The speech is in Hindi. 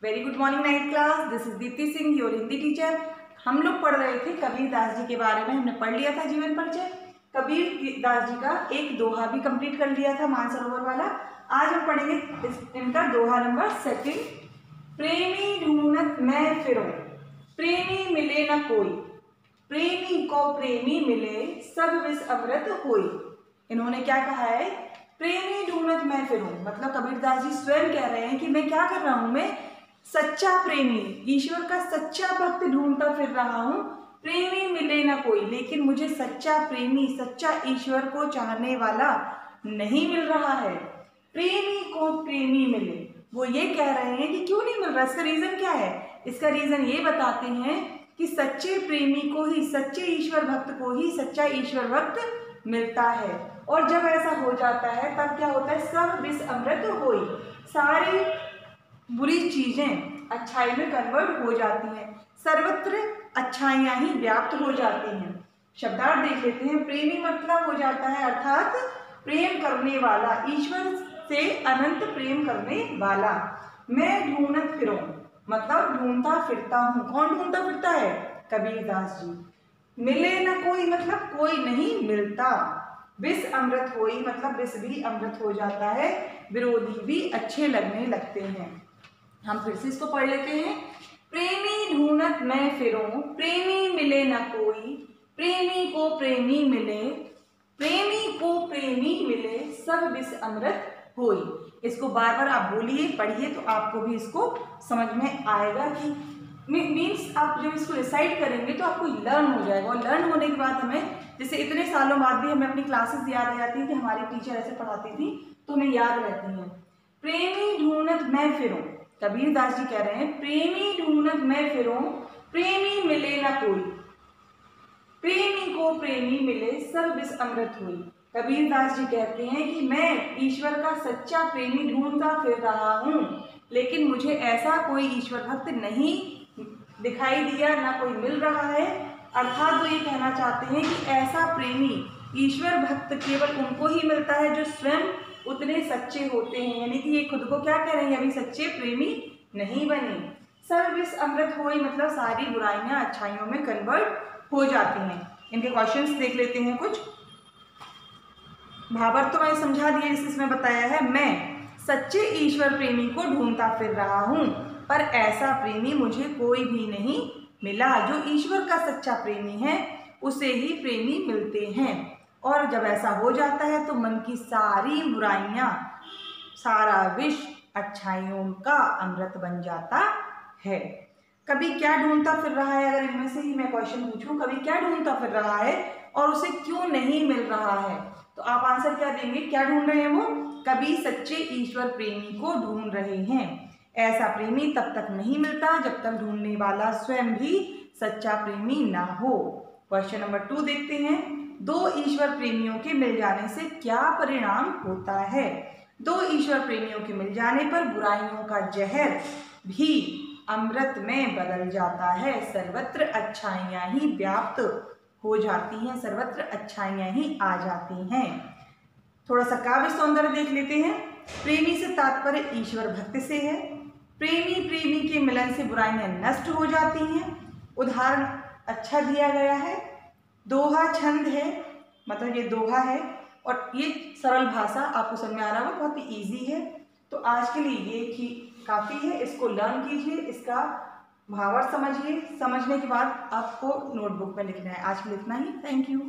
Very good morning night class. This is Deepti Singh, your Hindi teacher. हम लोग पढ़ रहे थे कबीर दास जी के बारे में। हमने पढ़ लिया था जीवन परिचय। कबीर दास जी का एक दोहा भी कंप्लीट कर लिया था, मानसरोवर वाला। आज हम पढ़ेंगे इनका दोहा नंबर 2। प्रेमी ढूंढत मैं फिरूं, प्रेमी मिले न कोई, प्रेमी को प्रेमी मिले, सब विष अमृत होई। इन्होंने क्या कहा है? प्रेमी ढूंढत मैं फिरूं, मतलब कबीरदास जी स्वयं कह रहे हैं कि मैं क्या कर रहा हूं, मैं सच्चा प्रेमी, ईश्वर का सच्चा भक्त ढूंढता फिर रहा हूं। प्रेमी मिले ना कोई, लेकिन मुझे सच्चा प्रेमी, सच्चा ईश्वर को चाहने वाला नहीं मिल रहा है। प्रेमी को प्रेमी मिले, वो ये कह रहे हैं कि क्यों नहीं मिल रहा, इसका रीजन क्या है? इसका रीजन ये बताते हैं कि सच्चे प्रेमी को ही, सच्चे ईश्वर भक्त को ही सच्चा ईश्वर भक्त मिलता है। और जब ऐसा हो जाता है तब क्या होता है? सब विष अमृत होई, सारी बुरी चीजें अच्छाई में कन्वर्ट हो जाती हैं, सर्वत्र अच्छाइयां ही व्याप्त हो जाती हैं। शब्दार्थ देख लेते हैं। प्रेमी मतलब हो जाता है अर्थात प्रेम करने वाला, ईश्वर से अनंत प्रेम करने वाला। मैं ढूंढत फिरूं, मतलब ढूंढता फिरता हूं। कौन ढूंढता फिरता है? कबीरदास जी। मिले न कोई, मतलब कोई नहीं मिलता। विष अमृत होई, मतलब विष भी अमृत हो जाता है, विरोधी भी अच्छे लगने लगते हैं। हम फिर से इसको पढ़ लेते हैं। प्रेमी ढूंढत मैं फिरूं, प्रेमी मिले न कोई, प्रेमी को प्रेमी मिले, प्रेमी को प्रेमी मिले, सब विष अमृत होई। इसको बार बार आप बोलिए, पढ़िए, तो आपको भी इसको समझ में आएगा कि मीन्स आप जब इसको रिसाइट करेंगे तो आपको लर्न हो जाएगा। और लर्न होने के बाद हमें, जैसे इतने सालों बाद भी हमें अपनी क्लासेस याद आ जाती है कि हमारी टीचर ऐसे पढ़ाती थी, तो हमें याद रहती हैं। प्रेमी ढूंढत मैं फिरूं, कबीरदास जी कह रहे हैं प्रेमी ढूंढत मैं फिरूं, प्रेमी मिले ना कोई, प्रेमी को प्रेमी मिले, सब विष अमृत हुई। कबीरदास जी कहते हैं कि मैं ईश्वर का सच्चा प्रेमी ढूंढता फिर रहा हूं, लेकिन मुझे ऐसा कोई ईश्वर भक्त नहीं दिखाई दिया, ना कोई मिल रहा है। अर्थात वो ये कहना चाहते हैं कि ऐसा प्रेमी ईश्वर भक्त केवल उनको ही मिलता है जो स्वयं उतने सच्चे होते हैं। यानी कि ये खुद को क्या कह रहे हैं? अभी सच्चे प्रेमी नहीं बने। सब विष अमृत होई, मतलब सारी बुराइयां अच्छाइयों में कन्वर्ट हो जाती हैं। इनके क्वेश्चंस देख लेते हैं कुछ। भावार्थ तो मैंने समझा दिया, जिससे इसमें बताया है मैं सच्चे ईश्वर प्रेमी को ढूंढता फिर रहा हूं, पर ऐसा प्रेमी मुझे कोई भी नहीं मिला। जो ईश्वर का सच्चा प्रेमी है उसे ही प्रेमी मिलते हैं। और जब ऐसा हो जाता है तो मन की सारी बुराइयां, सारा विष अच्छाइयों का अमृत बन जाता है। कभी क्या ढूंढता फिर रहा है? अगर इनमें से ही मैं क्वेश्चन पूछूं, कभी क्या ढूंढता फिर रहा है और उसे क्यों नहीं मिल रहा है, तो आप आंसर क्या देंगे? क्या ढूंढ रहे हैं वो? कभी सच्चे ईश्वर प्रेमी को ढूंढ रहे हैं। ऐसा प्रेमी तब तक नहीं मिलता जब तक ढूंढने वाला स्वयं भी सच्चा प्रेमी ना हो। क्वेश्चन नंबर 2 देखते हैं। दो ईश्वर प्रेमियों के मिल जाने से क्या परिणाम होता है? दो ईश्वर प्रेमियों के मिल जाने पर बुराइयों का जहर भी अमृत में बदल जाता है, सर्वत्र अच्छाइयां ही व्याप्त हो जाती हैं, सर्वत्र अच्छाइयां ही आ जाती हैं। थोड़ा सा काव्य सौंदर्य देख लेते हैं। प्रेमी से तात्पर्य ईश्वर भक्त से है। प्रेमी प्रेमी के मिलन से बुराइयां नष्ट हो जाती हैं। उदाहरण अच्छा दिया गया है। दोहा छंद है, मतलब ये दोहा है और ये सरल भाषा, आपको समझ में आ रहा होगा, बहुत ही ईजी है। तो आज के लिए ये ही काफ़ी है। इसको लर्न कीजिए, इसका भावार्थ समझिए। समझने के बाद आपको नोटबुक में लिखना है। आज के लिए इतना ही। Thank you.